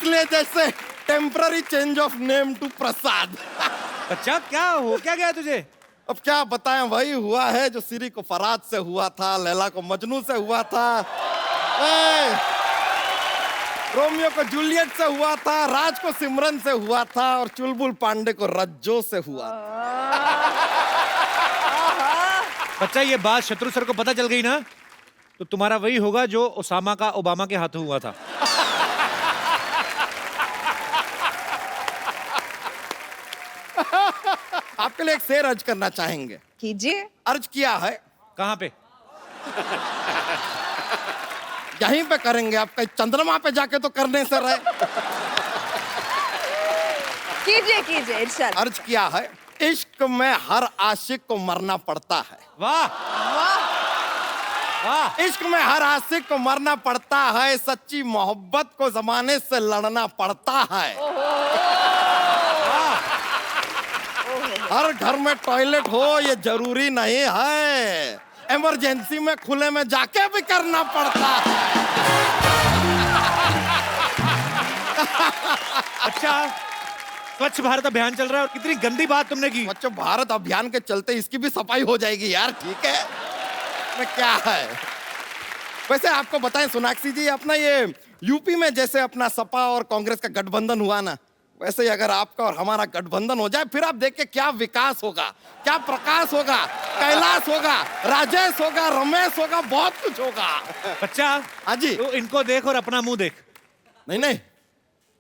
इसलिए जैसे temporary change of name to Prasad. बच्चा क्या हो क्या गया तुझे? अब क्या बताएं, वही हुआ है जो सीरी को फराद से हुआ था, लैला को मजनू से हुआ था, रोमियो को जूलियट से हुआ था, राज को सिमरन से हुआ था और चुलबुल पांडे को रज्जो से हुआ था। बच्चा ये बात शत्रु सर को पता चल गई ना तो तुम्हारा वही होगा जो ओसामा का ओबामा के हाथों हुआ था। आपके लिए एक शेर अर्ज करना चाहेंगे? कीजिए। अर्ज किया है। कहाँ पे? यहीं पे करेंगे, आप कहीं चंद्रमा पे जाके तो करने से रहे। कीजिए कीजिए इरशाद। अर्ज किया है, इश्क में हर आशिक को मरना पड़ता है। वाह वाह। इश्क में हर आशिक को मरना पड़ता है, सच्ची मोहब्बत को जमाने से लड़ना पड़ता है। हर घर में टॉयलेट हो ये जरूरी नहीं है, इमरजेंसी में खुले में जाके भी करना पड़ता है। अच्छा, स्वच्छ भारत अभियान चल रहा है और कितनी गंदी बात तुमने की। स्वच्छ भारत अभियान के चलते इसकी भी सफाई हो जाएगी यार, ठीक है? में क्या है? वैसे आपको बताएं सोनाक्षी जी, अपना ये यूपी में जैसे अपना सपा और कांग्रेस का गठबंधन हुआ ना, वैसे ही अगर आपका और हमारा गठबंधन हो जाए, फिर आप देखिए क्या विकास होगा, क्या प्रकाश होगा, कैलाश होगा, राजेश होगा, रमेश होगा, बहुत कुछ होगा। बच्चा हाँ जी। तो इनको देख और अपना मुंह देख। नहीं नहीं,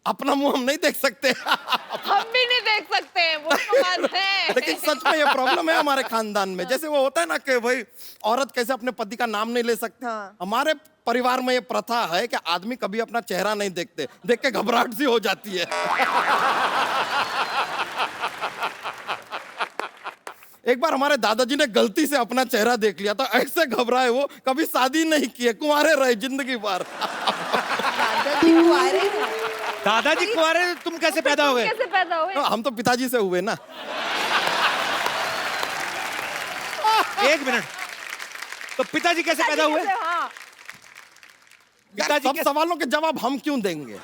अपना मुंह हम नहीं देख सकते। हम भी नहीं देख सकते, वो तो बात है। लेकिन सच में ये प्रॉब्लम है हमारे खानदान में। जैसे वो होता है ना कि भाई औरत कैसे अपने पति का नाम नहीं ले सकती, हाँ। हमारे परिवार में ये प्रथा है कि आदमी कभी अपना चेहरा नहीं देखते, देख के घबराहट सी हो जाती है। एक बार हमारे दादाजी ने गलती से अपना चेहरा देख लिया था, ऐसे घबराए वो, कभी शादी नहीं किए, कुंवारे रहे जिंदगी भर। दादाजी कुंवारे हैं। दादाजी कुंवारे, तुम कैसे पैदा हो गए? कैसे पैदा हुए? हम तो पिताजी से हुए ना। एक मिनट, तो पिताजी कैसे पैदा हुए? हाँ। पिताजी सब कैसे? सवालों के जवाब हम क्यों देंगे?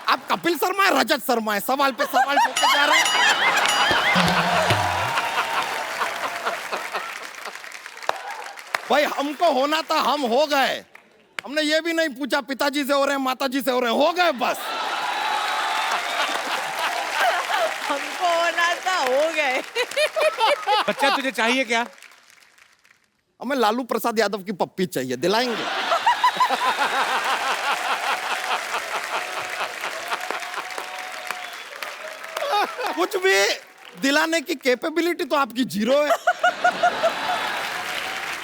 आप कपिल शर्मा है, रजत शर्मा है, सवाल पे सवाल पूछते जा रहे हैं। भाई हमको होना था, हम हो गए। हमने ये भी नहीं पूछा पिताजी से हो रहे हैं, माताजी से हो रहे हैं, हो गए बस। हमको होना था, हो गए। बच्चा तुझे चाहिए क्या? हमें लालू प्रसाद यादव की पप्पी चाहिए, दिलाएंगे? कुछ भी दिलाने की कैपेबिलिटी तो आपकी जीरो है।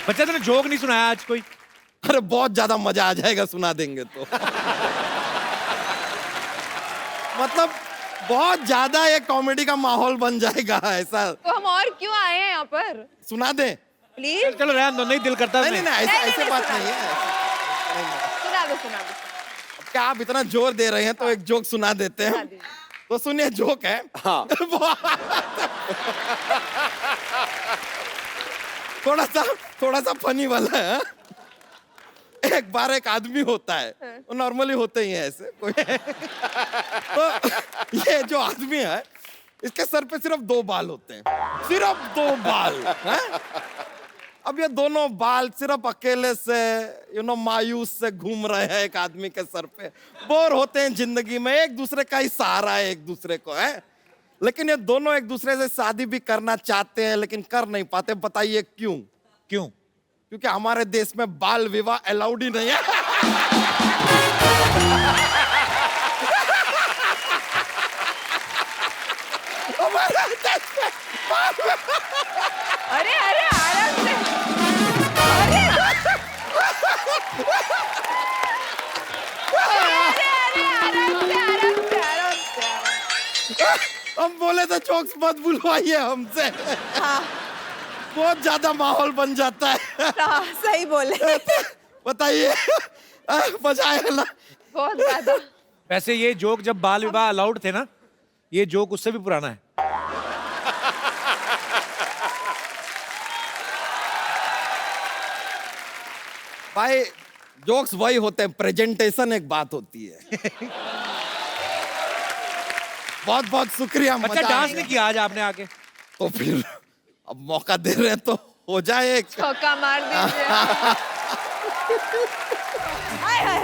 बच्चा तूने जोक नहीं सुनाया आज कोई? अरे बहुत ज्यादा मजा आ जाएगा, सुना देंगे तो। मतलब बहुत ज्यादा ये कॉमेडी का माहौल बन जाएगा ऐसा। तो हम और क्यों आए हैं यहाँ पर? सुना दें? प्लीज। चलो रहने दो, नहीं दिल करता। नहीं नहीं नहीं, ऐसे नहीं, ऐसे नहीं, बात सुना नहीं है। सुना दो सुना दो। अब क्या आप इतना जोर दे रहे हैं तो एक जोक सुना देते सुना हैं। दीजिए। तो सुनिए, जोक है। हाँ। थोड़ा सा फनी वाला है। एक बार एक आदमी होता है, वो नॉर्मली होते ही है ऐसे कोई। तो ये जो आदमी है, इसके सर पे सिर्फ 2 बाल होते हैं, सिर्फ 2 बाल हैं? अब ये दोनों बाल सिर्फ अकेले से मायूस से घूम रहे हैं एक आदमी के सर पे, बोर होते हैं जिंदगी में, एक दूसरे का ही सहारा है एक दूसरे को, है? लेकिन ये दोनों एक दूसरे से शादी भी करना चाहते हैं लेकिन कर नहीं पाते। बताइए क्यों? क्यों? क्योंकि हमारे देश में बाल विवाह अलाउड ही नहीं है। हमारे देश में अरे अरे आराम से। अरे अरे अरे आराम से आराम से आराम से। हम बोले तो जोक्स मत बुलवाइए हमसे। हाँ बहुत ज्यादा माहौल बन जाता है। हाँ, सही बोले। बताइए, मजा आया ना? बहुत ज्यादा। वैसे ये जोक जब बाल विवाह अलाउड थे ना, ये जोक उससे भी पुराना है। भाई जोक्स वही होते हैं, प्रेजेंटेशन एक बात होती है। बहुत बहुत शुक्रिया, बच्चा मजा डांस आया। नहीं किया आज आपने आके। तो फिर अब मौका दे रहे हैं तो हो जाए एक। चौका मार दीजिए।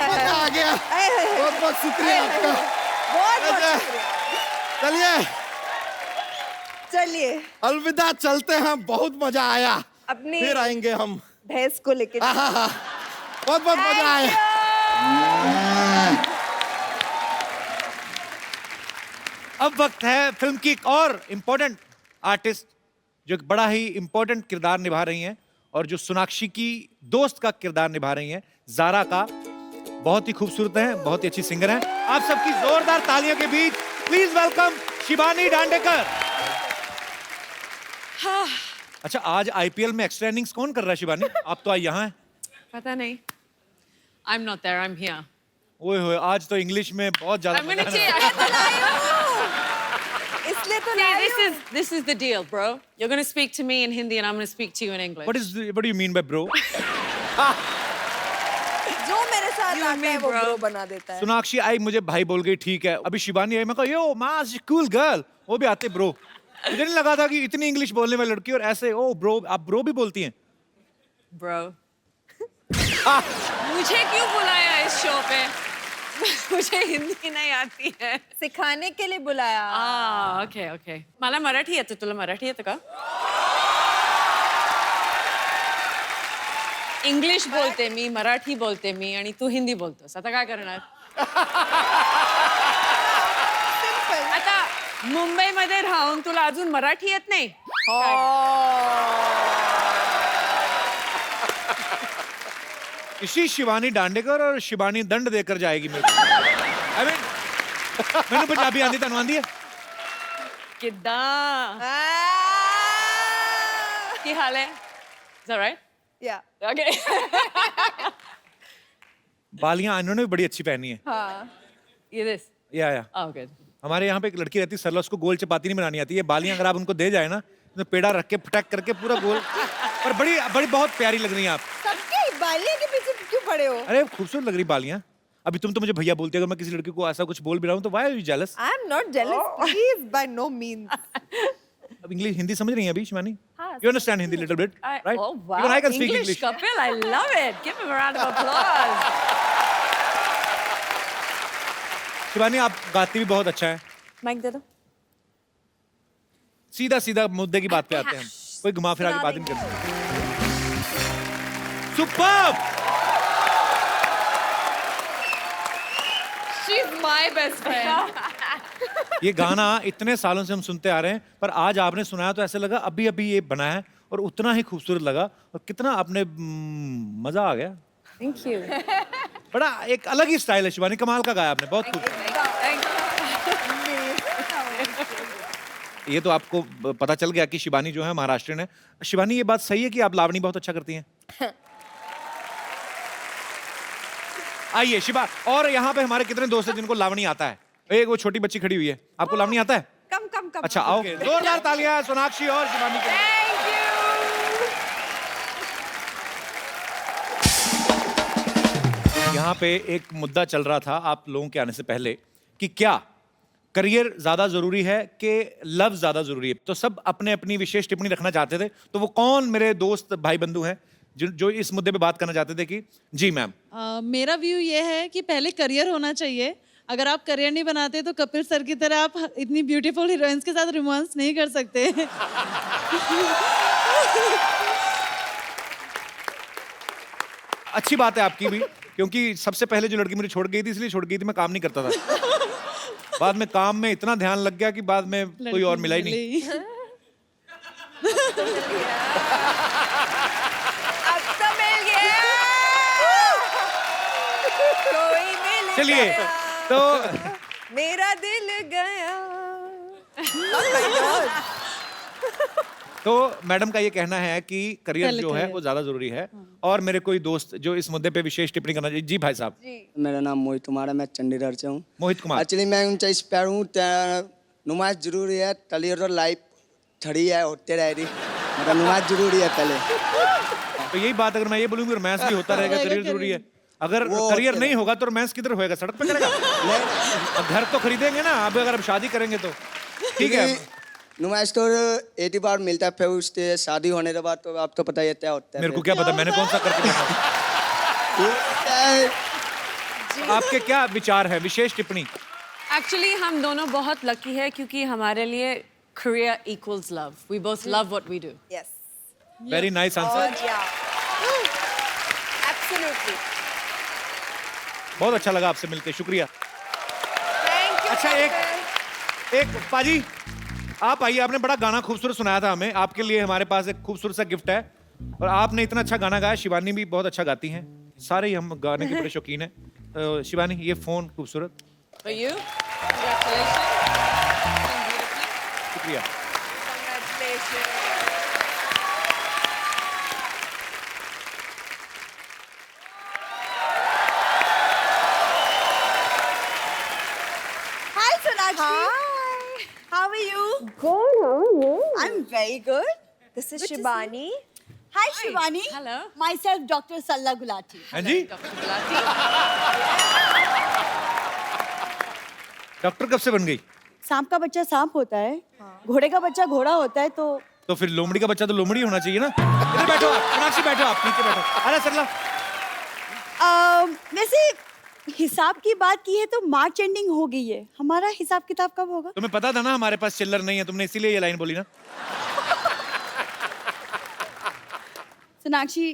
मजा आ गया। बहुत बहुत शुक्रिया आपका। बहुत अच्छा, शुक्रिया। चलिए चलिए अलविदा, चलते हैं, बहुत मजा आया। अपनी फिर आएंगे हम। भैंस को लेके। बहुत बहुत मजा आया। अब वक्त है फिल्म की एक और इम्पोर्टेंट आर्टिस्ट जो एक बड़ा ही इम्पोर्टेंट किरदार निभा रही हैं और जो सोनाक्षी की दोस्त का किरदार निभा रही हैं, ज़ारा का। बहुत ही खूबसूरत हैं, बहुत ही अच्छी सिंगर हैं। आप सबकी जोरदार तालियों के बीच प्लीज वेलकम शिबानी डांडेकर। अच्छा, आज आईपीएल में एक्स्ट्रा इनिंग्स कौन कर रहा है शिबानी? आप तो आज यहाँ हैं। पता नहीं। I'm not there. I'm here. ओए होए, आज तो इंग्लिश में बहुत ज्यादा I'm gonna मजा आ रहा है। cheer. इसलिए तो See, लाई this हूँ। is the deal, bro. You're gonna speak to me in Hindi and I'm gonna speak to you in English. What do you mean by bro? जो मेरे साथ You आता and me, है वो bro. Bro बना देता है। सोनाक्षी आई, मुझे भाई बोल गई, ठीक है। अभी शिबानी आई, मैं कहा यो मास कूल गर्ल, वो भी आते ब्रो। मुझे नहीं लगा था कि इतनी इंग्लिश बोलने वाली लड़की और ऐसे ओ ब्रो, आप ब्रो भी बोलती हैं? Bro. मुझे क्यों बुलाया इस शो पे? मुझे हिंदी नहीं आती है। सिखाने के लिए बुलाया। Okay. मला मराठी येतं, तुला मराठी येतं का? इंग्लिश बोलते मी, मराठी बोलते मी आणि तू हिंदी बोलतोस. आता काय करणार? आता मुंबईमध्ये राहून तुला अजून मराठी येत नाही? इसी शिवानी डांडेकर और शिबानी दंड देकर जाएगी मेरे को। I mean, मैंने पंजाबी आंदी तन आंदी है। किद्दां? ਕੀ ਹਾਲ ਹੈ? Is that right? या Okay. बालियां इन्होंने भी बड़ी अच्छी पहनी है। हाँ ये this. या Oh, good. हमारे यहाँ पे एक लड़की रहती है सरला, उसको गोल चपाती नहीं बनानी आती है। बालियां अगर आप उनको दे जाए ना, तो पेड़ा रख के फटक करके पूरा गोल। पर बड़ी बड़ी बहुत प्यारी लग रही हैं आप। सबके बालियां के पीछे क्यों पड़े हो? अरे खूबसूरत लग रही बालियां। अभी तुम तो मुझे भैया बोलते हो, अगर मैं किसी लड़की को ऐसा कुछ बोल भी रहा हूँ तो why are you jealous? I am not jealous. Please, by no means. अब इंग्लिश हिंदी समझ रही हैं अभी शिवानी? हाँ, You understand Hindi little bit, right? Oh, wow. Even I can speak English, English. Kapil, I love it. Give him a round of applause. Shivani, आप गाती भी बहुत अच्छा है। माइक दे दो। सीधा सीधा मुद्दे की बात पे आते हैं हम, कोई घुमा फिरा के बात ही नहीं करते। Superb! She's my best friend. ये गाना इतने सालों से हम सुनते आ रहे हैं, पर आज आपने सुनाया तो ऐसे लगा अभी अभी ये बना है और उतना ही खूबसूरत लगा और कितना आपने मजा आ गया। Thank you. बड़ा एक अलग ही स्टाइल है शिवानी, कमाल का गाया आपने, बहुत खूब। ये तो आपको पता चल गया कि शिवानी जो है महाराष्ट्रियन है। शिवानी, ये बात सही है कि आप लावणी बहुत अच्छा करती हैं? आइए शिवा, और यहाँ पे हमारे कितने दोस्त हैं जिनको लावणी आता है? एक वो छोटी बच्ची खड़ी हुई है, आपको लावणी आता है? कम अच्छा आओ, जोरदार तालियां सोनाक्षी और शिवानी के लिए। यहाँ पे एक मुद्दा चल रहा था आप लोगों के आने से पहले कि क्या करियर ज्यादा जरूरी है कि लव ज्यादा जरूरी है? तो सब अपने अपनी विशेष टिप्पणी रखना चाहते थे। तो वो कौन मेरे दोस्त भाई बंधु हैं जो इस मुद्दे पे बात करना चाहते थे कि जी मैम? मेरा व्यू ये है कि पहले करियर होना चाहिए। अगर आप करियर नहीं बनाते तो कपिल सर की तरह आप इतनी ब्यूटीफुल हीरोइंस के साथ रोमांस नहीं कर सकते। अच्छी बात है आपकी भी, क्योंकि सबसे पहले जो लड़की मुझे छोड़ गई थी इसलिए छोड़ गई थी, मैं काम नहीं करता था। बाद में काम में इतना ध्यान लग गया कि बाद में कोई और मिला ही नहीं। अब तो मिल गया। कोई मिल चलिए गया। तो मेरा दिल गया। तो मैडम का ये कहना है कि करियर पहले जो है करियर। वो ज्यादा जरूरी है। और मेरे कोई दोस्त जो इस मुद्दे पे विशेष टिप्पणी करना चाहिए। जी भाई साहब। मेरा नाम मोहित कुमार है, मैं चंडीगढ़ से हूँ। मोहित कुमार। एक्चुअली मैं उनसे इंस्पायर हूँ, नुमाइश जरूरी है, करियर और लाइफ छड़ी है, होते रहेगी, मतलब नुमाइश जरूरी है पहले। तो यही बात अगर मैं ये बोलूँ कि रोमांस भी होता रहेगा, करियर जरूरी है, अगर वो करियर होते नहीं होगा तो रोमांस किधर होएगा, सड़क पे करेगा? अब घर तो खरीदेंगे ना, अब अगर अब शादी करेंगे तो ठीक है। नुमा स्टोर 80 बार मिलता है, फिर उसके शादी होने के बाद तो आप तो पता ही है क्या होता है। मेरे को क्या पता, मैंने कौन सा करके देखा? आपके क्या विचार है, विशेष टिप्पणी? एक्चुअली हम दोनों बहुत लकी है क्योंकि हमारे लिए career equals love. We both love what we do. Yes. Very nice answer. Yeah. Absolutely. बहुत अच्छा लगा आपसे मिलके, शुक्रिया। Thank you. अच्छा, एक पाजी आप आइए, आपने बड़ा गाना खूबसूरत सुनाया था हमें, आपके लिए हमारे पास एक खूबसूरत सा गिफ्ट है। और आपने इतना अच्छा गाना गाया, शिवानी भी बहुत अच्छा गाती हैं, सारे ही हम गाने के बड़े शौकीन हैं। तो शिवानी, ये फोन खूबसूरत। For you. Congratulations. शुक्रिया। Congratulations. Hi, Sonakshi. Hi. How are you? Good. How are you? I'm very good. This is Good to see Shibani. Hi, Shivani. Hello. Myself, Dr. Salla Gulati. हाँ जी, Dr. Gulati. Doctor कब से बन गई? सांप का बच्चा सांप होता है, घोड़े का बच्चा घोड़ा होता है, तो फिर लोमड़ी का बच्चा तो लोमड़ी होना चाहिए ना। इधर बैठो आप, मीनाक्षी बैठो आप, नीचे बैठो। अरे सरला, वैसे हिसाब की बात की है तो मार्च एंडिंग हो गई है, हमारा हिसाब किताब कब होगा? तुम्हें पता था ना हमारे पास चिल्लर नहीं है, तुमने इसीलिए ये लाइन बोली ना। Sonakshi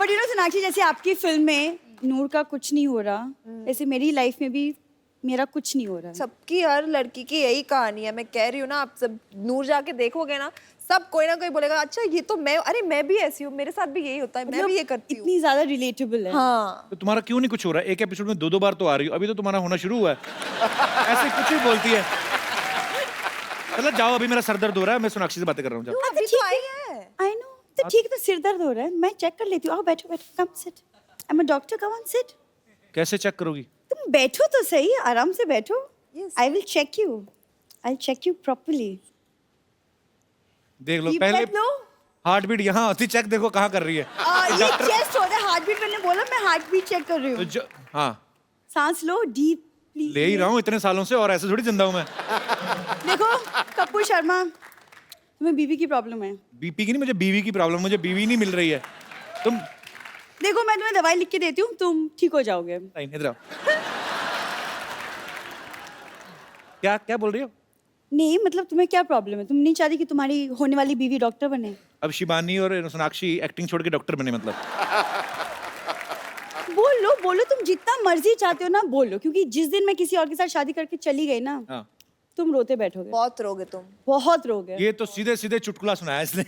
but you know Sonakshi, जैसे आपकी फिल्म में नूर का कुछ नहीं हो रहा, ऐसे मेरी लाइफ में भी मेरा कुछ नहीं हो रहा है। सबकी हर लड़की की यही कहानी है। मैं कह रही हूँ ना, आप सब नूर जाके देखोगे ना, सब कोई ना कोई बोलेगा अच्छा ये तो मैं, अरे मैं भी ऐसी हूँ, मेरे साथ भी यही होता है, मैं भी ये करती हूँ। इतनी ज्यादा रिलेटेबल है। हाँ। तो तुम्हारा क्यों नहीं कुछ हो रहा है? एक एपिसोड में 2-2 बार तो आ रही हो, अभी तो तुम्हारा होना शुरू हुआ है। ऐसे कुछ भी बोलती है। मतलब जाओ, अभी मेरा सर दर्द हो रहा है, मैं सोनाक्षी से बातें कर रहा हूँ, जाओ। अभी तो आई है। आई नो, तो ठीक है, तो सिर दर्द हो रहा है, मैं चेक कर लेती हूँ। आओ बैठो बैठो, come sit, I am a doctor, come on sit. कैसे चेक करोगी? तुम बैठो तो सही, आराम से बैठो। I will check you, I will check you properly. देख लो Deep पहले, breath लो। हार्ट बीट यहाँ होती, चेक देखो कहाँ कर रही है। ये चेस्ट होता है, हार्ट बीट मैंने बोला, मैं हार्ट बीट चेक कर रही हूँ। हाँ, सांस लो डीपली। ले ही रहा हूँ इतने सालों से, और ऐसे थोड़ी जिंदा हूँ मैं। देखो कपूर शर्मा, तुम्हें बीबी की प्रॉब्लम है। बीपी की नहीं, मुझे बीवी की प्रॉब्लम, मुझे बीवी नहीं मिल रही है। तुम देखो मैं तुम्हें दवाई लिख के देती हूँ, तुम ठीक हो जाओगे। नहीं, इधर आओ। क्या क्या बोल रही हो? नहीं मतलब तुम्हें क्या प्रॉब्लम है? तुम नहीं चाहती कि तुम्हारी होने वाली बीवी डॉक्टर बने? अब शिवानी और सोनाक्षी एक्टिंग छोड़ के डॉक्टर बने मतलब? बोलो बोलो, तुम जितना मर्जी चाहते हो ना बोलो, क्योंकि जिस दिन मैं किसी और के साथ शादी करके चली गई ना, हाँ, तुम रोते बैठोगे, बहुत रोगे तुम। बहुत रोगे। ये तो सीधे सीधे चुटकुला सुनाया इसने।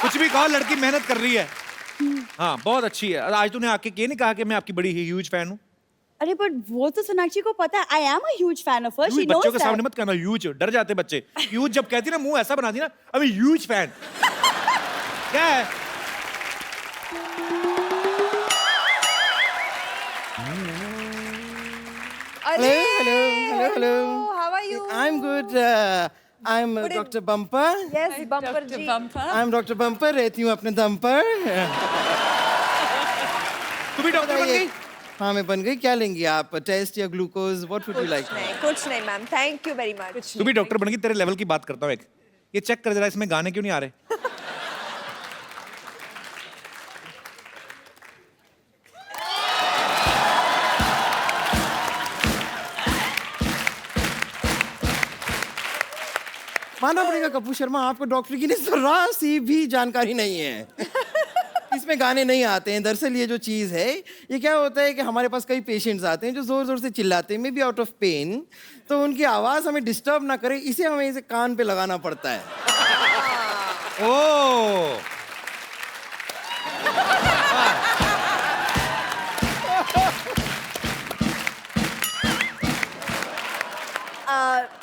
कुछ भी कहो, लड़की मेहनत कर रही है। हाँ, बहुत अच्छी है। आज तूने आके ये नहीं कहा कि मैं आपकी बड़ी ह्यूज फैन हूँ? अरे बट वो तो सोनाक्षी को पता है, आई am a huge fan of her, she बच्चों नोस के सामने मत कहना ह्यूज, डर जाते बच्चे। ह्यूज जब कहती ना, मुंह ऐसा बनाती ना, अभी ह्यूज फैन क्या है? अरे hello. How are you? I'm good. I'm Dr. Bumper. Yes, bumper ji. I'm Dr. Bumper. रहती हूँ अपने दम पर। तू भी डॉक्टर बन गई? हाँ, मैं बन गई। क्या लेंगी आप? टेस्ट या glucose? What would you like? कुछ नहीं ma'am, thank you very much. तू भी डॉक्टर बन गई? तेरे लेवल की बात करता हूँ एक। ये चेक कर जरा, इसमें गाने क्यों नहीं आ रहे? मानना पड़ेगा कपूर शर्मा, आपको डॉक्टर की जरा सी भी जानकारी नहीं है। इसमें गाने नहीं आते हैं। दरअसल ये जो चीज़ है, ये क्या होता है कि हमारे पास कई पेशेंट्स आते हैं जो ज़ोर ज़ोर से चिल्लाते हैं, maybe out of pain, तो उनकी आवाज़ हमें डिस्टर्ब ना करे, इसे हमें इसे कान पे लगाना पड़ता है। ओह,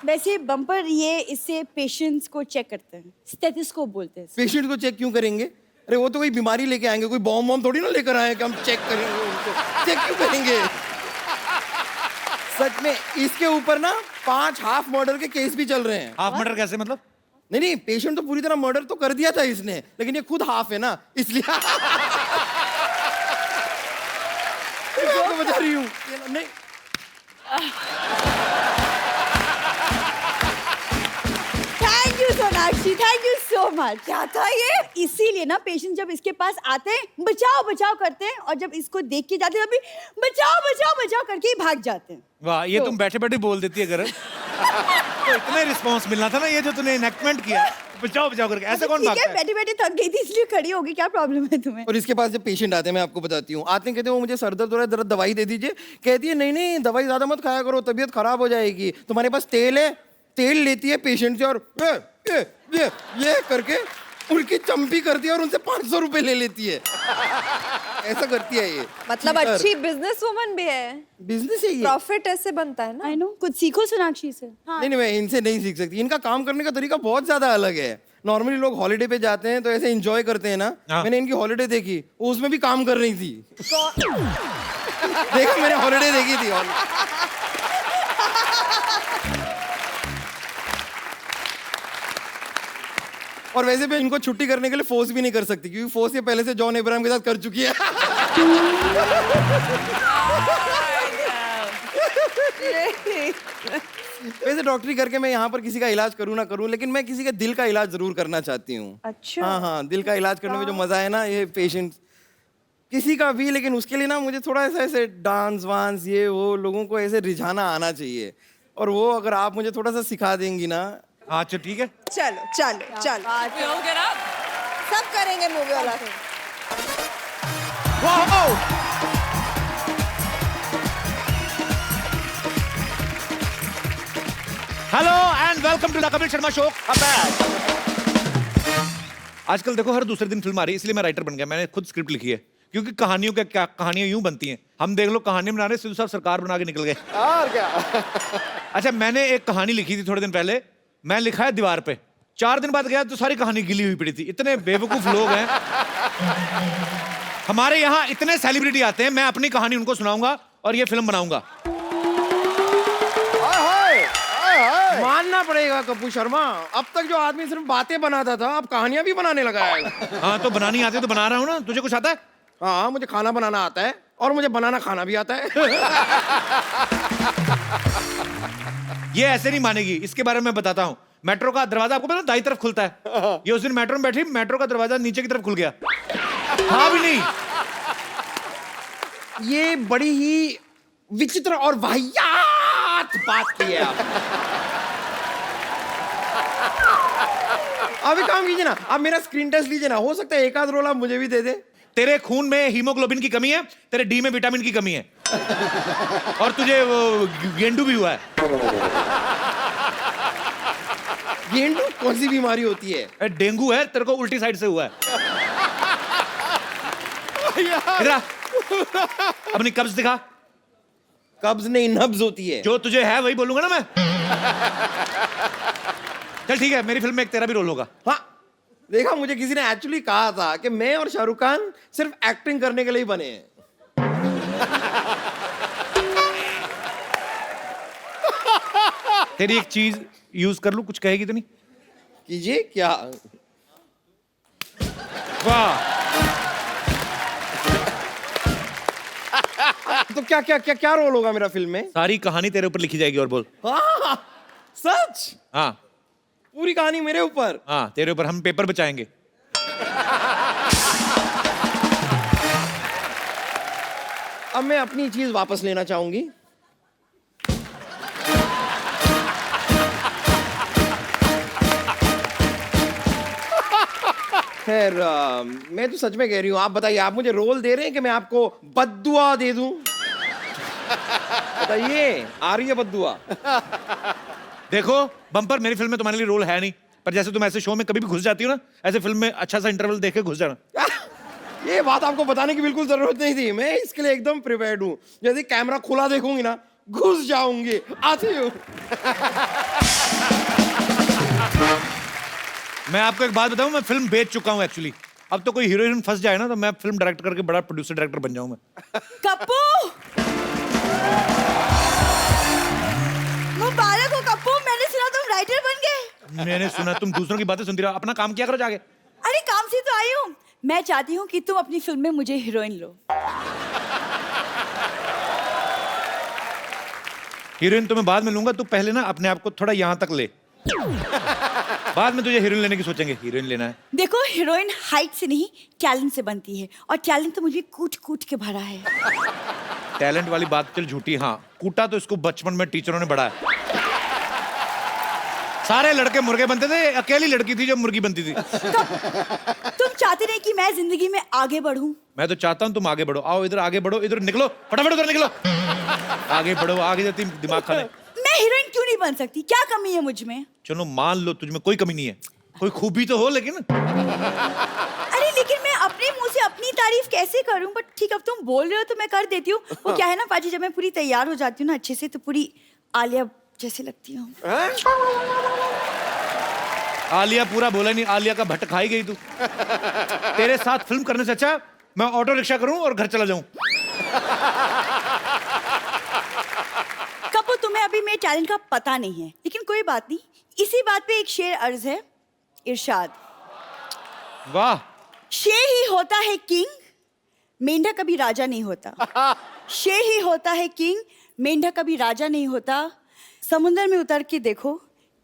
वैसे बम्पर ये इससे पेशेंट्स को चेक करते हैं, स्टेथोस्कोप बोलते हैं। पेशेंट को चेक क्यों करेंगे? अरे वो तो कोई बीमारी लेके आएंगे, कोई बॉम्ब वॉम्ब थोड़ी ना लेकर आए कि हम चेक करेंगे उनको। चेक क्यों करेंगे? सच में इसके ऊपर ना 5 हाफ मर्डर के केस भी चल रहे हैं। हाफ मर्डर कैसे मतलब? नहीं नहीं, पेशेंट तो पूरी तरह मर्डर तो कर दिया था इसने, लेकिन ये खुद हाफ है ना, इसलिए मैं आपको बता रही हूँ। नहीं thank you Sonakshi, thank you so much. क्या था ये? इसीलिए ना पेशेंट जब इसके पास आते हैं बचाओ बचाओ करते हैं, और जब इसको देख के जाते हैं तभी बचाओ बचाओ बचाओ करके ही भाग जाते हैं। वाह, ये तुम बैठे बैठे बोल देती है अगर तो इतने रिस्पॉन्स मिलना था ना, ये जो तूने इनेक्टमेंट किया बचाओ बचाओ करके, ऐसे कौन भागता है? बैठे बैठे थक गई थी इसलिए खड़ी होगी, क्या प्रॉब्लम है तुम्हें? और इसके पास जब पेशेंट आते हैं, मैं आपको बताती हूँ, आते हैं कहते हैं वो मुझे सर दर्द हो रहा है, जरा दवाई दे दीजिए। कहती है नहीं नहीं, दवाई ज्यादा मत खाया करो, तबीयत खराब हो जाएगी। तुम्हारे पास तेल है? तेल लेती है पेशेंट से और ये करके उनकी चंपी करती है और उनसे 500 रुपए ले लेती है। ऐसा करती है ये। मतलब अच्छी बिजनेस वुमन भी है, बिजनेस है ये। प्रॉफिट ऐसे बनता है ना। आई नो, कुछ सीखो सोनाक्षी से। हाँ। नहीं नहीं, मैं इनसे नहीं सीख सकती, इनका काम करने का तरीका बहुत ज्यादा अलग है। नॉर्मली लोग हॉलिडे पे जाते हैं तो ऐसे एंजॉय करते हैं ना, हाँ। मैंने इनकी हॉलिडे देखी, वो उसमें भी काम कर रही थी। देखा, मैंने हॉलिडे देखी थी। और वैसे भी इनको छुट्टी करने के लिए फोर्स भी नहीं कर सकती, क्योंकि फोर्स ये पहले से जॉन अब्राहम के साथ कर चुकी है। वैसे डॉक्टरी करके मैं यहाँ पर किसी का इलाज करूँ ना करूँ, लेकिन मैं किसी के दिल का इलाज जरूर करना चाहती हूँ। अच्छा। हाँ हाँ, दिल का इलाज करने में जो मजा है ना, ये पेशेंट किसी का भी, लेकिन उसके लिए ना मुझे थोड़ा ऐसा ऐसे डांस वांस ये वो लोगों को ऐसे रिझाना आना चाहिए, और वो अगर आप मुझे थोड़ा सा सिखा देंगी ना। अच्छा ठीक है, चलो चलो चलो, We all get up. सब करेंगे मूवी वाला। Hello and welcome to the Kapil Sharma show. आजकल देखो हर दूसरे दिन फिल्म आ रही है, इसलिए मैं राइटर बन गया। मैंने खुद स्क्रिप्ट लिखी है, क्योंकि कहानियों के क्या कहानियां यूं बनती हैं। हम देख लो कहानी बना रहे, सिद्धू साहब सरकार बना के निकल गए। और क्या। अच्छा, मैंने एक कहानी लिखी थी थोड़े दिन पहले, मैं लिखा है दीवार पे, 4 दिन बाद गया तो सारी कहानी गिली हुई पड़ी थी। इतने बेवकूफ लोग हैं हमारे यहाँ, इतने सेलिब्रिटी आते हैं, मैं अपनी कहानी उनको सुनाऊंगा और ये फिल्म बनाऊंगा। मानना पड़ेगा कपूर शर्मा, अब तक जो आदमी सिर्फ बातें बनाता था, अब कहानियां भी बनाने लगा है। हाँ तो बनानी आती है तो बना रहा हूँ ना। तुझे कुछ आता है? हाँ, मुझे खाना बनाना आता है, और मुझे बनाना खाना भी आता है। ये ऐसे नहीं मानेगी, इसके बारे में मैं बताता हूँ। मेट्रो का दरवाजा आपको पता दाई तरफ खुलता है, ये उस दिन मेट्रो में बैठी, मेट्रो का दरवाजा नीचे की तरफ खुल गया। हाँ भी नहीं, ये बड़ी ही विचित्र और वाहियात बात की है आप। अब एक काम कीजिए ना, आप मेरा स्क्रीन टेस्ट लीजिए ना, हो सकता है एक आध रोल आप मुझे भी दे दे। तेरे खून में हीमोग्लोबिन की कमी है, तेरे डी में विटामिन की कमी है, और तुझे वो गेंडू भी हुआ है। गेंडू कौन सी बीमारी होती है? डेंगू है, तेरे को उल्टी साइड से हुआ है। इधर आ, अपनी कब्ज दिखा। कब्ज नहीं, नब्ज होती है। जो तुझे है वही बोलूंगा ना मैं। चल ठीक है, मेरी फिल्म में एक तेरा भी रोल होगा। हाँ, देखा, मुझे किसी ने एक्चुअली कहा था कि मैं और शाहरुख खान सिर्फ एक्टिंग करने के लिए ही बने हैं। तेरी एक चीज यूज कर लूं, कुछ कहेगी तो नहीं? कीजिए। क्या? वाह, तो क्या क्या क्या क्या रोल होगा मेरा फिल्म में? सारी कहानी तेरे ऊपर लिखी जाएगी। और बोल। हाँ, सच? हाँ पूरी कहानी मेरे ऊपर? हाँ, तेरे ऊपर हम पेपर बचाएंगे। अब मैं अपनी चीज वापस लेना चाहूंगी। खैर, मैं तो सच में कह रही हूँ। आप बताइए, आप मुझे रोल दे रहे हैं कि मैं आपको बद्दुआ दे दूं? बताइए, आ रही है बद्दुआ? देखो बम्पर, मेरी फिल्म में तुम्हारे लिए रोल है नहीं, पर जैसे तुम ऐसे शो में कभी भी घुस जाती हो ना, ऐसे फिल्म में अच्छा सा इंटरवल देख के घुस जाना। ये बात आपको बताने की बिल्कुल जरूरत नहीं थी, मैं इसके लिए एकदम प्रिपेयर्ड हूँ। यदि कैमरा खुला देखूंगी ना, घुस जाऊंगी। आती हूँ। मैं आपको एक बात बताऊं, मैं फिल्म बेच चुका हूं एक्चुअली। अब तो कोई हीरोइन फंस जाए ना, तो मैं फिल्म डायरेक्ट करके बड़ा प्रोड्यूसर डायरेक्टर बन जाऊं मैं। कप्पू, मुबारक हो कप्पू, मैंने सुना तुम राइटर बन गए। मैंने सुना तुम दूसरों की बातें सुनती रहो, अपना काम किया करो जाके। अरे काम से तो आई हूँ। मैं चाहती हूँ कि तुम अपनी फिल्म में मुझे हीरोइन लो। हीरोइन तो मैं बाद में लूंगा, तू पहले ना अपने आप को थोड़ा यहाँ तक ले, बाद में तुझे हीरोइन लेने की सोचेंगे। हीरोइन लेना है। देखो हीरोइन हाइट से नहीं टैलेंट से बनती है, और टैलेंट तो मुझे कूट कूट के भरा है। टैलेंट वाली बात चल झूठी, हाँ कूटा तो इसको बचपन में टीचरों ने बढ़ाया। सारे लड़के मुर्गे बनते थे, अकेली लड़की थी जो मुर्गी बनती थी। तुम चाहते नहीं कि मैं जिंदगी में आगे बढ़ूं? मैं तो चाहता हूँ तुम आगे बढ़ो। आओ इधर आगे बढ़ो, इधर निकलो, फटाफट उधर निकलो। आगे बढ़ो, आगे जाती दिमाग खाने। मैं हीरोइन क्यों नहीं बन सकती? क्या कमी है मुझ में? चलो मान लो तुझ में कोई कमी नहीं है, कोई खूबी तो हो लेकिन। अरे लेकिन मैं अपने मुंह से अपनी तारीफ कैसे करूं? बट ठीक, अब तुम बोल रहे हो तो मैं कर देती हूँ। वो क्या है ना पाजी, जब मैं पूरी तैयार हो जाती हूँ ना अच्छे से, तो पूरी आलिया जैसे लगती हूँ। आलिया पूरा बोला नहीं, आलिया का भट्ट खाई गई तू। तेरे साथ फिल्म करने से अच्छा मैं ऑटो रिक्शा करूं और घर चला जाऊं। कपूर, तुम्हें अभी मेरे टैलेंट का पता नहीं है, लेकिन कोई बात नहीं। इसी बात पे एक शेर अर्ज है, इरशाद। वाह। शेर ही होता है किंग, मेंढक कभी राजा नहीं होता। शेर ही होता है किंग, मेंढक कभी राजा नहीं होता। समुंदर में उतर के देखो,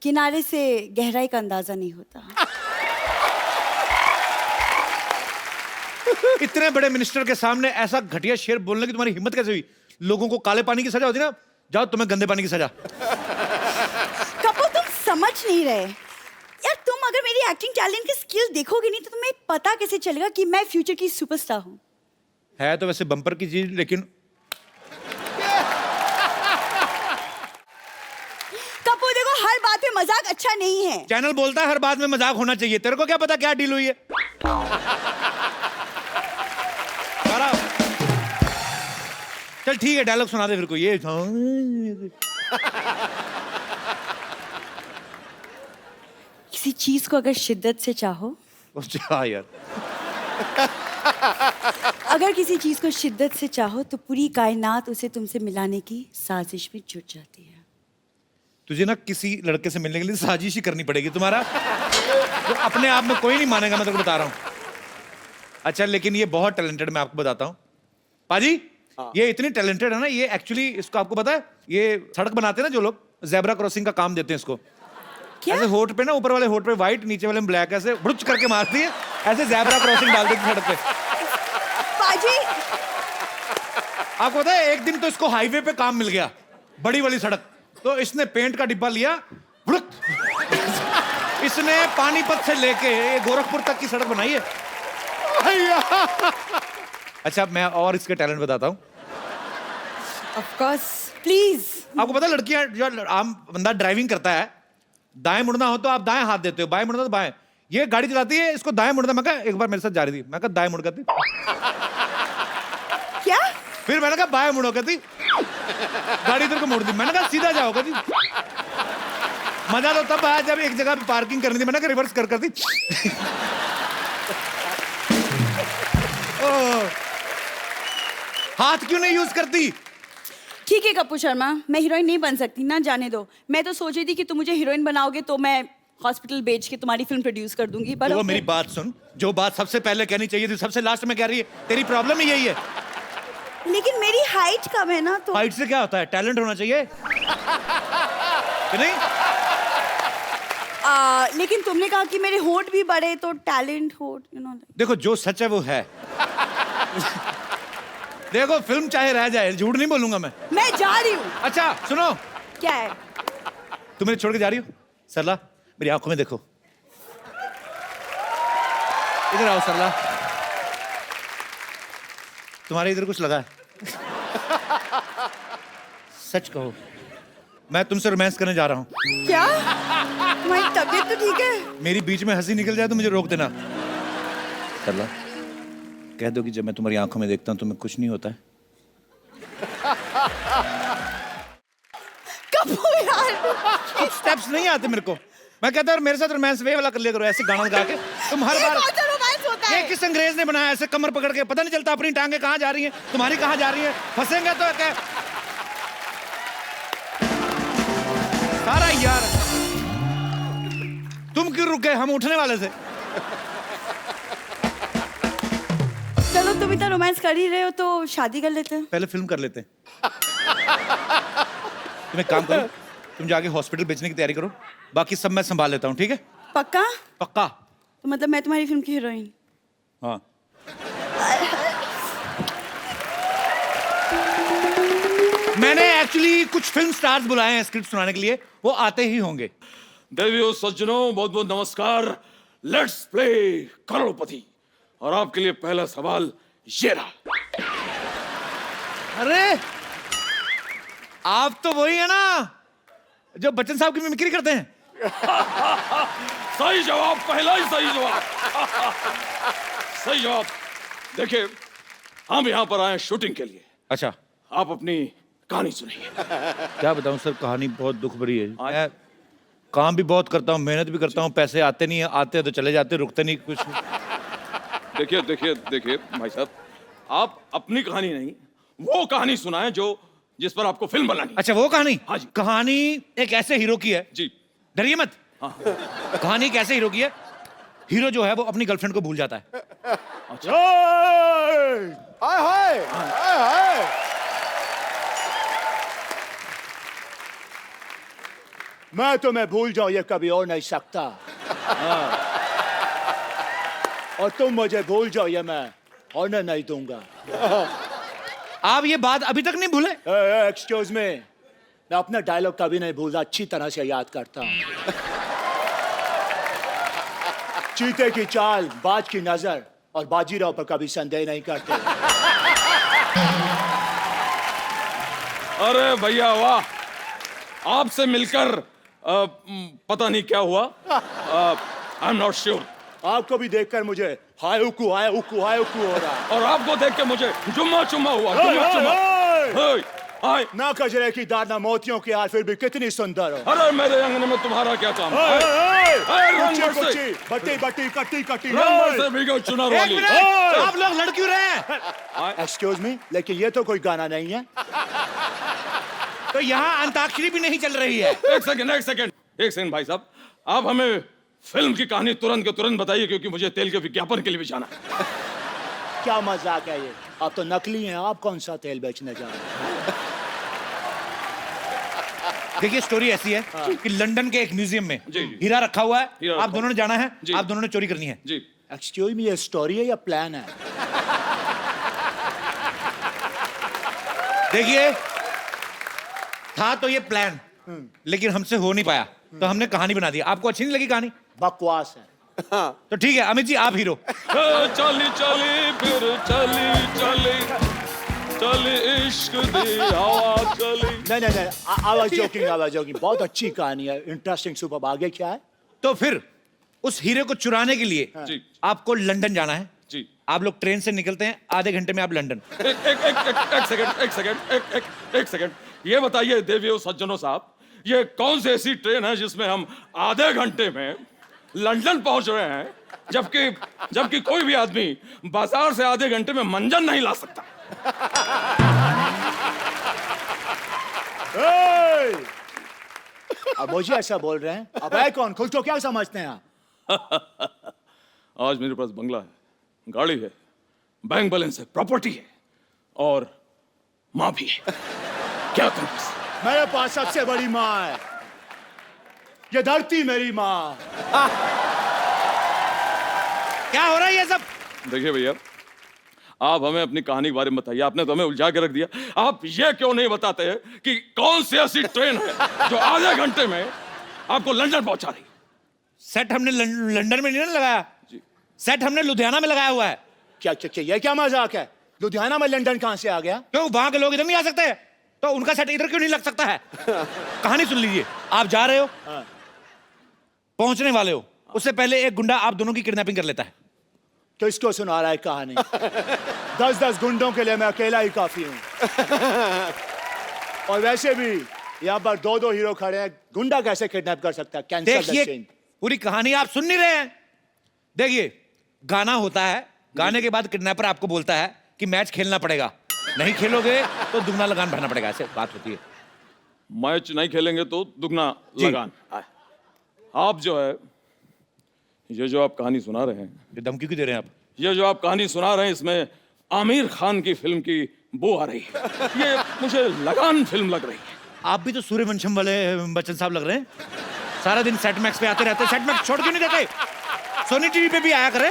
किनारे से गहराई का अंदाजा नहीं होता। इतने बड़े मिनिस्टर के सामने ऐसा घटिया शेर बोलने की तुम्हारी हिम्मत कैसे हुई? लोगों को काले पानी की सजा होती ना, जाओ तुम्हें गंदे पानी की सजा। कपूर, तुम समझ नहीं रहे यार। तुम अगर मेरी एक्टिंग टैलेंट की स्किल देखोगे नहीं तो तुम्हें पता कैसे चलेगा कि मैं फ्यूचर की सुपरस्टार हूँ। है तो वैसे बम्पर की चीज, लेकिन कपूर देखो, हर बात में मजाक अच्छा नहीं है। चैनल बोलता है हर बात में मजाक होना चाहिए। तेरे को क्या पता क्या डील हुई है? चल ठीक है, डायलॉग सुना दे फिर कोई। ये किसी चीज को अगर शिद्दत से चाहो, अच्छा यार, अगर किसी चीज को शिद्दत से चाहो तो पूरी कायनात उसे तुमसे मिलाने की साजिश में जुट जाती है। तुझे ना किसी लड़के से मिलने के लिए साजिश ही करनी पड़ेगी तुम्हारा, तो अपने आप में कोई नहीं मानेगा, मैं तेरे को बता रहा हूँ। अच्छा लेकिन ये बहुत टैलेंटेड, मैं आपको बताता हूँ पाजी। ये इतनी टैलेंटेड है ना, ये एक्चुअली, इसको आपको पता है, ये सड़क बनाते हैं ना जो लोग, जेब्रा क्रॉसिंग का काम देते हैं इसको। क्या? ऐसे होठ पे ना, ऊपर वाले होठ पे व्हाइट, नीचे वाले में ब्लैक, ऐसे बुड़च करके मारती है, ऐसे जेब्रा क्रॉसिंग डाल देती है सड़क पे। पाजी, आपको पता है एक दिन तो इसको हाईवे पे काम मिल गया, बड़ी वाली सड़क, तो इसने पेंट का डिब्बा लिया, बुड़क, इसने पानीपत से लेके गोरखपुर तक की सड़क बनाई है। अच्छा मैं और इसके टैलेंट बताता हूँ। Of course, please. आपको पता है लड़कियां, जो आम बंदा ड्राइविंग करता है, दाएं मुड़ना हो तो आप दाएं हाथ देते हो, बाएं मुड़ना तो बाएं। ये गाड़ी चलाती है, इसको दाएं मुड़ना। मैं कहा एक बार मेरे साथ जा रही थी, मैं कहा दाएं मुड़ कहती, क्या? फिर मैंने कहा बाएं मुड़ो कहती, गाड़ी इधर को मोड़ दी। मैंने कहा सीधा जाओ कहती। मजा तो तब आया जब एक जगह पे पार्किंग करनी थी, मैंने कहा रिवर्स कर दी। हाथ क्यों नहीं यूज करती? ठीक है कपूर शर्मा, मैं हीरोइन नहीं बन सकती ना, जाने दो। मैं तो सोच रही थी कि तुम मुझे हीरोइन बनाओगे तो मैं हॉस्पिटल बेच के तुम्हारी फिल्म प्रोड्यूस कर दूंगी। पर तो मेरी बात सुन, जो बात सबसे पहले कहनी चाहिए थी सबसे लास्ट में कह रही है। तेरी प्रॉब्लम ही यही है। लेकिन मेरी हाइट कम है ना, तो हाइट से क्या होता है? टैलेंट होना चाहिए कि नहीं? लेकिन तुमने कहा कि मेरे होठ भी बड़े, तो टैलेंट होठ, यू नो। देखो जो सच है वो है। देखो फिल्म चाहे रह जाए, झूठ नहीं बोलूंगा मैं जा रही हूँ। अच्छा सुनो, क्या है? तुम मेरे छोड़ के जा रही हो? सरला मेरी आंखों में देखो, इधर आओ सरला, तुम्हारे इधर कुछ लगा है? सच कहो, मैं तुमसे रोमांस करने जा रहा हूँ। क्या? तुम्हारी तबीयत तो ठीक है? मेरी बीच में हंसी निकल जाए तो मुझे रोक देना। सरला कह दो कि जब मैं तुम्हारी आंखों में देखता हूँ तुम्हें कुछ नहीं होता है। कपूर यार, स्टेप्स नहीं आते मेरे को। मैं कहता हूँ मेरे साथ रोमांस वे वाला कर लिया करो, ऐसे गाना गा के। तुम हर बार, कौन सा रोमांस होता ये है? किस अंग्रेज ने बनाया ऐसे कमर पकड़ के? पता नहीं चलता अपनी टांगे कहाँ जा रही हैं, तुम्हारी कहाँ जा रही हैं। फंसेंगे तो क्या सारा यार। तुम क्यों रुक गए? हम उठने वाले थे। चलो तुम इतना रोमांस कर ही रहे हो तो शादी कर लेते हैं। पहले फिल्म कर लेते हैं। तुम एक काम करो, तुम जाके हॉस्पिटल बेचने की तैयारी करो, बाकी सब मैं संभाल लेता हूँ, ठीक है? पक्का? पक्का। तो मतलब मैं तुम्हारी फिल्म की हीरोइन? हाँ। मैंने एक्चुअली कुछ फिल्म स्टार्स बुलाए हैं स्क्रिप्ट सुनाने के लिए, वो आते ही होंगे। देवियों सज्जनों, बहुत बहुत नमस्कार। लेट्स प्ले करोड़पति। और आपके लिए पहला सवाल ये रहा। अरे आप तो वही है ना जो बच्चन साहब की मिमिक्री करते हैं? सही जवाब, पहला ही सही जवाब। सही जवाब। देखिए, हम यहाँ पर आए शूटिंग के लिए। अच्छा, आप अपनी कहानी सुनिए। क्या बताऊं सर, कहानी बहुत दुख भरी है। मैं काम भी बहुत करता हूँ, मेहनत भी करता हूँ, पैसे आते नहीं है, आते हैं तो चले जाते, रुकते नहीं कुछ। देखिए देखिए देखिए भाई साहब, आप अपनी कहानी नहीं, वो कहानी सुनाएं जो जिस पर आपको फिल्म बनानी। अच्छा, वो कहानी? हाँ जी। कहानी एक ऐसे हीरो की है। जी। डरिए मत। हाँ। कहानी एक ऐसे हीरो की है, हीरो जो है वो अपनी गर्लफ्रेंड को भूल जाता है। हाय हाय हाय हाय। मैं तुम्हें भूल जाऊं ये कभी हो नहीं सकता। हाँ। और तुम मुझे भूल जाओ ये मैं होने नहीं दूंगा। आप ये बात अभी तक नहीं भूले? एक्सक्यूज मी, मैं अपना डायलॉग कभी नहीं भूलता, अच्छी तरह से याद करता हूँ। चीते की चाल, बाज की नजर और बाजीराव पर कभी संदेह नहीं करते। अरे भैया वाह, आपसे मिलकर पता नहीं क्या हुआ। I am not sure. आपको भी देखकर मुझे हाय उकू हो रहा है। और आपको देख के मुझे जुम्मा चुम्मा हुआ। जुम्मा चुम्मा। हाय हाय। ना कजरे की दार ना मोतियों की हार, फिर भी कितनी सुंदर हो। अरे मेरे अंगने में तुम्हारा क्या काम? बट्टी बट्टी कट्टी कट्टी। से भीगो चुनार एक वाली। मिनट, आप लोग लड़ क्यों रहे हैं? एक्सक्यूज मी, लेकिन ये तो कोई गाना नहीं है। तो यहाँ अंताक्षरी भी नहीं चल रही है। एक सेकंड भाई साहब, आप हमें फिल्म की कहानी तुरंत के तुरंत बताइए, क्योंकि मुझे तेल के विज्ञापन के लिए भी जाना है। क्या मजाक है ये? आप तो नकली हैं, आप कौन सा तेल बेचने जा रहे हैं? देखिए, स्टोरी ऐसी है कि लंदन के एक म्यूजियम में जी, जी। हीरा रखा हुआ है। हीरा आप रखा दोनों ने जाना है, जी। आप दोनों ने चोरी करनी है। जी। एक्सक्यूज मी, ये स्टोरी है या प्लान है? देखिए, था तो ये प्लान, लेकिन हमसे हो नहीं पाया, तो हमने कहानी बना दी। आपको अच्छी नहीं लगी कहानी? बकवास है। तो ठीक है, अमित जी आप हीरो। चली चली फिर चली चली चली इश्क दी हवा चली। नहीं, आवाज जोकिंग। बहुत अच्छी कहानी है, इंटरेस्टिंग, सुपर। आगे क्या है? तो फिर उस हीरे को चुराने के लिए जी। आपको लंदन जाना है। जी। आप लोग ट्रेन से निकलते हैं, आधे घंटे में आप लंदन। एक सेकंड, ये बताइए देवियों सज्जनों साहब, ये कौन सी ऐसी ट्रेन है जिसमें हम आधे घंटे में लंदन पहुंच रहे हैं, जबकि कोई भी आदमी बाजार से आधे घंटे में मंजन नहीं ला सकता? अब मुझे ऐसा बोल रहे हैं? अब है कौन? खुद को क्या समझते हैं आप? आज मेरे पास बंगला है, गाड़ी है, बैंक बैलेंस है, प्रॉपर्टी है और माँ भी है। क्या करूं? मेरे पास सबसे बड़ी माँ है, ये धरती मेरी माँ। क्या हो रहा है ये सब? देखिए भैया, आप हमें अपनी कहानी के बारे में बताइए। आपने तो हमें उलझा के रख दिया। आप ये क्यों नहीं बताते हैं कि कौन सी ऐसी ट्रेन है जो आधे घंटे में आपको लंदन पहुंचा रही? सेट हमने लंदन में नहीं ना लगाया जी। सेट हमने लुधियाना में लगाया हुआ है। क्या ये क्या मजाक है? लुधियाना में लंदन कहाँ से आ गया? क्यों, वहां के लोग इधर नहीं आ सकते? तो उनका सेट इधर क्यों नहीं लग सकता है? कहानी सुन लीजिए। आप जा रहे हो, पहुंचने वाले हो, उससे पहले एक गुंडा आप दोनों की किडनैपिंग कर लेता है। किसको सुना रहा है कहानी? 10 गुंडों के लिए मैं अकेला ही काफी हूँ। और वैसे भी यहाँ पर 2 हीरो खड़े हैं, गुंडा कैसे किडनैप कर सकता है? कैंसल द देखिए, सीन। पूरी कहानी आप सुन नहीं रहे हैं। देखिए, गाना होता है, गाने के बाद किडनैपर आपको बोलता है कि मैच खेलना पड़ेगा, नहीं खेलोगे तो दुगना लगान भरना पड़ेगा। ऐसे बात होती है। मैच नहीं खेलेंगे तो दुगना लगान। आप जो है ये जो आप कहानी सुना रहे हैं, ये धमकी क्यों दे रहे हैं आप? ये जो आप कहानी सुना रहे हैं, इसमें आमिर खान की फिल्म की बू आ रही है। ये मुझे लगान फिल्म लग रही है। आप भी तो सूर्यवंशम वाले बच्चन साहब लग रहे हैं। सारा दिन सेट मैक्स पे आते रहते, सेट मैक्स छोड़ क्यों नहीं देते? सोनी टीवी पे भी आया करे।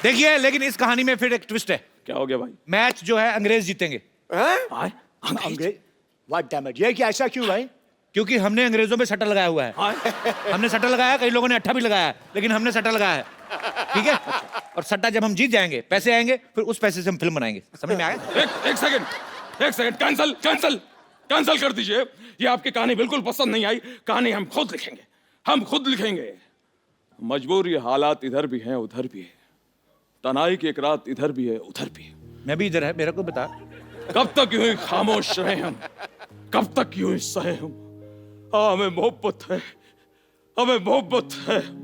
देखिए, लेकिन इस कहानी में फिर एक ट्विस्ट है। क्या हो गया भाई? मैच जो है अंग्रेज जीतेंगे। अंग्रेज? व्हाट डैम इट, ये क्या, ऐसा क्यों भाई? क्योंकि हमने अंग्रेजों पे सट्टा लगाया हुआ है। हमने सट्टा लगाया, कई लोगों ने अट्ठा भी लगाया है, लेकिन हमने सट्टा लगाया है। ठीक है? और सट्टा जब हम जीत जाएंगे, पैसे आएंगे, फिर उस पैसे से हम फिल्म बनाएंगे। समझ में आया? एक सेकंड, कैंसल कर दीजिए। ये आपकी कहानी बिल्कुल पसंद नहीं आई। कहानी हम खुद लिखेंगे। मजबूरी हालात इधर भी हैं उधर भी है। तनाई की एक रात इधर भी है उधर भी है। मैं भी इधर है, मेरा को बता। कब तक यूं ही खामोश रहे हम? कब तक यूं ही सहे हम? हमें मोहब्बत है,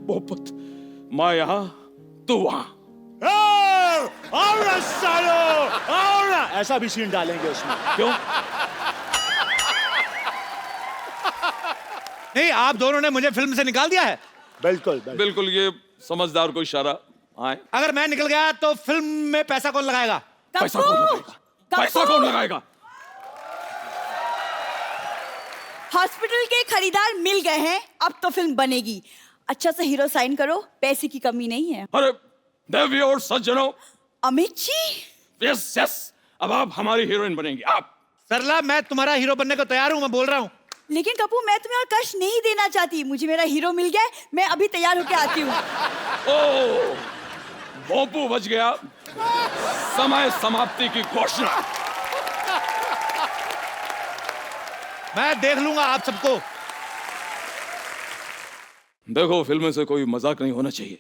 मोहब्बत। मैं यहाँ, तू वहाँ। ऐसा भी सीन डालेंगे उसमें। क्यों? नहीं, आप दोनों ने मुझे फिल्म से निकाल दिया है। बिल्कुल, ये समझदार को इशारा। आए, अगर मैं निकल गया तो फिल्म में पैसा कौन लगाएगा? पैसा कौन लगाएगा? हॉस्पिटल के खरीदार मिल गए हैं, अब तो फिल्म बनेगी। अच्छा से हीरो साइन करो, पैसे की कमी नहीं है। अरे देवी और सज्जनों, अमित जी, यस, अब आप हमारी हीरोइन बनेंगी। आप। सरला, मैं तुम्हारा हीरो बनने को तैयार हूं, मैं बोल रहा हूं। लेकिन कपूर, मैं तुम्हें और कष्ट नहीं देना चाहती। मुझे मेरा हीरो मिल गया है, मैं अभी तैयार होके आती हूँ। ओ, भोंपू बच गया। समय समाप्ति की घोषणा। मैं देख लूंगा आप सबको। देखो, फिल्म से कोई मजाक नहीं होना चाहिए।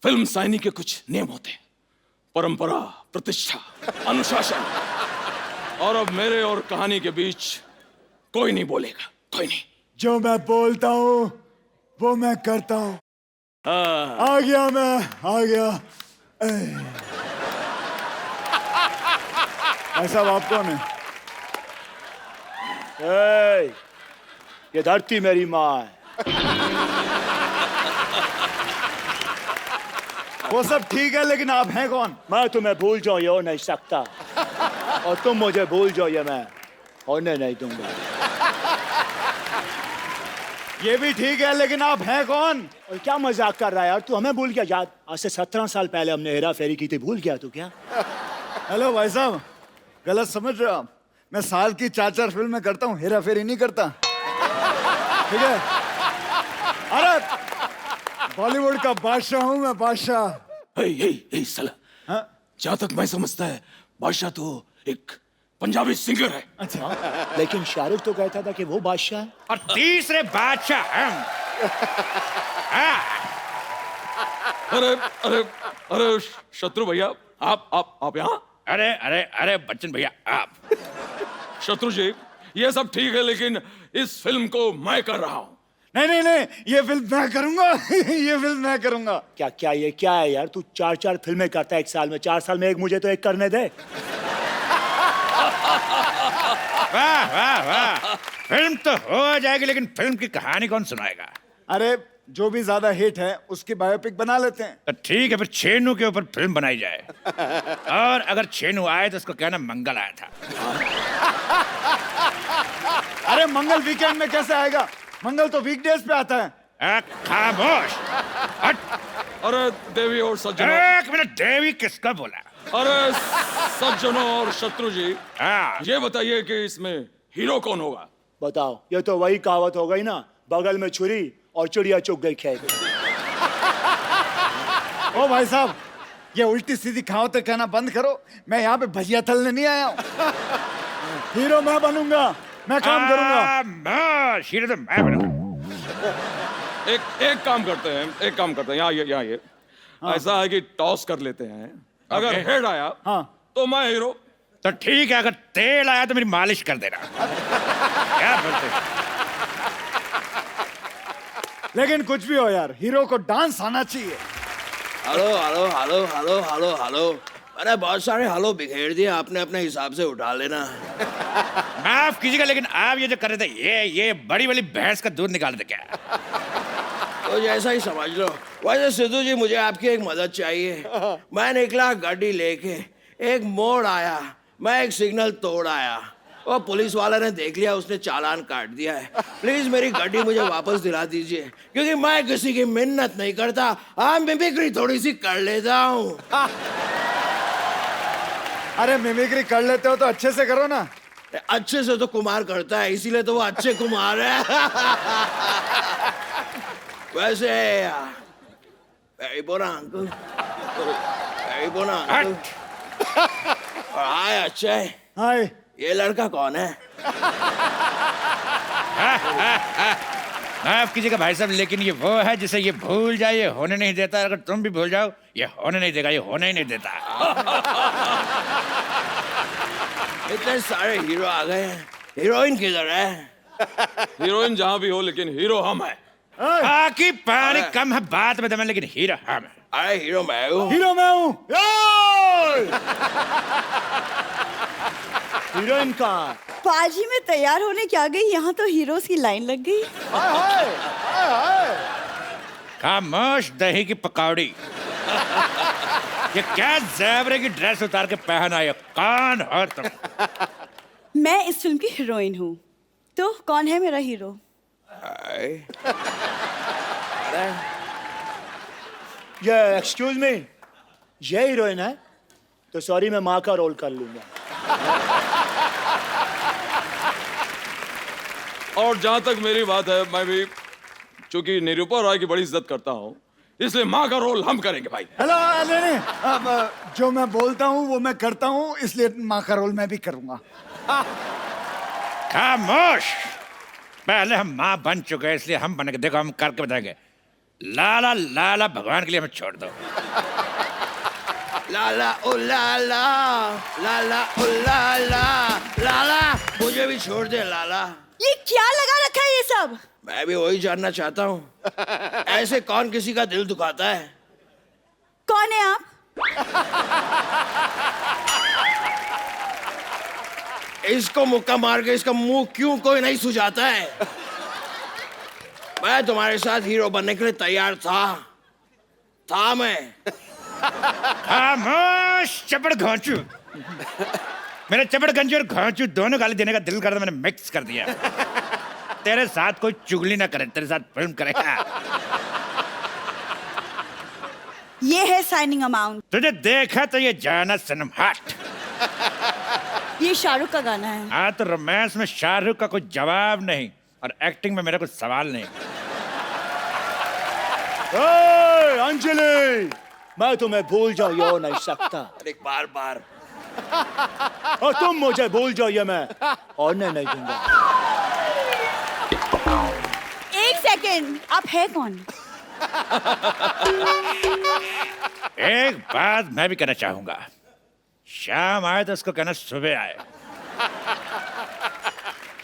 फिल्म साइनी के कुछ नियम होते हैं, परंपरा, प्रतिष्ठा, अनुशासन। और अब मेरे और कहानी के बीच कोई नहीं बोलेगा, कोई नहीं। जो मैं बोलता हूँ वो मैं करता हूँ। आ गया। ऐसा आप कौन है? ये धरती मेरी माँ है। वो सब ठीक है, लेकिन आप हैं कौन? मैं तुम्हें भूल जाऊं ये हो नहीं सकता, और तुम मुझे भूल जाओ ये मैं होने नहीं दूंगा। ये भी ठीक है, लेकिन आप हैं कौन? और क्या मजाक कर रहा है यार तू? हमें भूल गया? याद, आज से 17 साल पहले हमने हेरा फेरी की थी, भूल गया तू क्या? हेलो भाई साहब, गलत समझ रहे हो आप। मैं साल की 4 फिल्में करता हूँ, हेरा फेरी नहीं करता। ठीक है? अरे बॉलीवुड का बादशाह हूँ मैं, बादशाह। साला, जहाँ तक मैं समझता है, बादशाह तो एक पंजाबी सिंगर है। अच्छा, लेकिन शाहरुख तो कहता था कि वो बादशाह है। और तीसरे बादशाह हम। अरे शत्रु भैया, आप यहाँ? अरे बच्चन भैया, आप। शत्रु जी, ये सब ठीक है, लेकिन इस फिल्म को मैं कर रहा हूँ। नहीं, ये फिल्म मैं करूंगा। ये फिल्म मैं करूंगा। क्या ये क्या है यार? तू 4 फिल्में करता है एक साल में, 4 साल में एक मुझे तो एक करने दे। वाह। फिल्म तो हो जाएगी, लेकिन फिल्म की कहानी कौन सुनाएगा? अरे जो भी ज्यादा हिट है उसकी बायोपिक बना लेते हैं। तो ठीक है, फिर छेनू के ऊपर फिल्म बनाई जाए। और अगर छेनू आए तो उसको कहना मंगल आया था। अरे मंगल वीकेंड में कैसे आएगा? मंगल तो वीकडेज पे आता है। खामोश। अरे देवी और सज्जनों। एक मिनट, देवी किसका बोला? अरे सज्जनों और शत्रु जी, ये बताइए कि इसमें हीरो कौन होगा? बताओ, ये तो वही कहावत हो गई ना, बगल में छुरी और चिड़िया चुग गई खेत। ओ भाई साहब, ये उल्टी सीधी कहावतें कहना बंद करो। मैं यहाँ पे भजिया तलने नहीं आया हूँ। हीरो मैं बनूंगा, मैं काम करूंगा। हीरो तो मैं बनूंगा। एक काम करते हैं, यहाँ ये ऐसा है कि टॉस कर लेते हैं। अगर हेड आया तो मैं हीरो। तो ठीक है, अगर तेल आया तो मेरी मालिश कर देना। क्या बोलते? लेकिन कुछ भी हो यार, हीरो को डांस आना चाहिए। हेलो। अरे बहुत सारे हेलो बिखेर दिए आपने, अपने हिसाब से उठा लेना। माफ कीजिएगा, लेकिन आप ये जो कर रहे थे, ये बड़ी वाली भैंस का दूध निकाल रहे थे क्या? तो जैसा ही समझ लो। वैसे सिद्धू जी, मुझे आपकी एक मदद चाहिए। मैं निकला गाड़ी लेके, एक मोड़ आया, मैं एक सिग्नल तोड़ आया, वो पुलिस वाले ने देख लिया, उसने चालान काट दिया है। प्लीज मेरी गाड़ी मुझे वापस दिला दीजिए, क्योंकि मैं किसी की मिन्नत नहीं करता, हाँ मिमिक्री थोड़ी सी कर लेता हूँ। अरे मिमिक्री कर लेते हो तो अच्छे से करो ना। अच्छे से तो कुमार करता है, इसीलिए तो वो अच्छे कुमार है। वैसे बोला अंकल, बोला अंकल। हाय अक्षय। हाय। ये लड़का कौन है? माफ कीजिएगा भाई साहब, लेकिन ये वो है जिसे ये भूल जाए ये होने नहीं देता। अगर तुम भी भूल जाओ ये होने नहीं देगा, ये होने ही नहीं देता। इतने सारे हीरो आ गए हैं, हीरोइन किधर है? हीरोइन जहां भी हो, लेकिन हीरो हम हैं। आकी पानी कम है बात में दम, लेकिन हीरो हम हैं। अरे हीरो मैं हूँ। हीरो मैं हूँ। हीरोइन का पाजी में तैयार होने क्या गई, यहाँ तो हीरोज की लाइन लग गई। खामोश दही की पकौड़ी। ये क्या ज़ेबरे की ड्रेस उतार के पहना है, कौन हो तुम? मैं इस फिल्म की हीरोइन हूँ, तो कौन है मेरा हीरो? ये एक्सक्यूज मी, ये हीरोइन है? तो सॉरी, मैं माँ का रोल कर लूंगा। और जहां तक मेरी बात है, मैं भी चूंकि निरूपा रॉय की बड़ी इज्जत करता हूँ, इसलिए माँ का रोल हम करेंगे भाई। हेलो, नहीं, अब जो मैं बोलता हूँ वो मैं करता हूँ, इसलिए माँ का रोल मैं भी करूंगा। खामोश, पहले हम माँ बन चुके हैं, इसलिए हम बनेंगे। देखो हम करके बताएंगे। लाला लाला भगवान के लिए हमें छोड़ दो। लाला ओ लाला, लाला ओ लाला, लाला मुझे भी छोड़ दे लाला। ये क्या लगा रखा है ये सब? मैं भी वही जानना चाहता हूँ, ऐसे कौन किसी का दिल दुखाता है? कौन है आप? इसको मुक्का मार के इसका मुंह क्यों कोई नहीं सुझाता है? मैं तुम्हारे साथ हीरो बनने के लिए तैयार था मैं। खामोश चपड़ घोंचू। मेरे चपड़ गंजी और घोंचू दोनों गाली देने का दिल करता, मैंने मिक्स कर दिया। तेरे साथ कोई चुगली ना करे, तेरे साथ फिल्म करेगा। ये है साइनिंग अमाउंट। तुझे देखा तो ये जाना सनम हट। ये शाहरुख का गाना है। हाँ, तो रोमांस में शाहरुख का कोई जवाब नहीं, और एक्टिंग में मेरा कोई सवाल नहीं। अंजलि, मैं तुम्हें भूल जाओ ये हो नहीं सकता। अरे बार बार। और तुम मुझे भूल जाओ ये मैं होने नहीं दूंगा। एक सेकेंड, आप है कौन? एक बात मैं भी कहना चाहूंगा, शाम आए तो उसको कहना सुबह आए,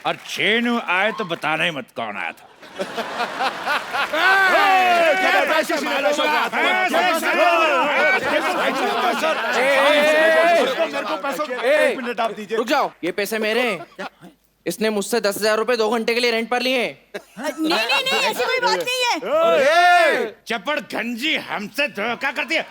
और चेनू आए तो बताना ही मत कौन आया था। एक मिनट आप दीजिए। रुक जाओ, ये पैसे मेरे हैं। इसने मुझसे 10,000 रुपए 2 घंटे के लिए रेंट पर लिए। नहीं, ऐसी कोई बात नहीं है। चपड़ गंजी हमसे धोखा करती है।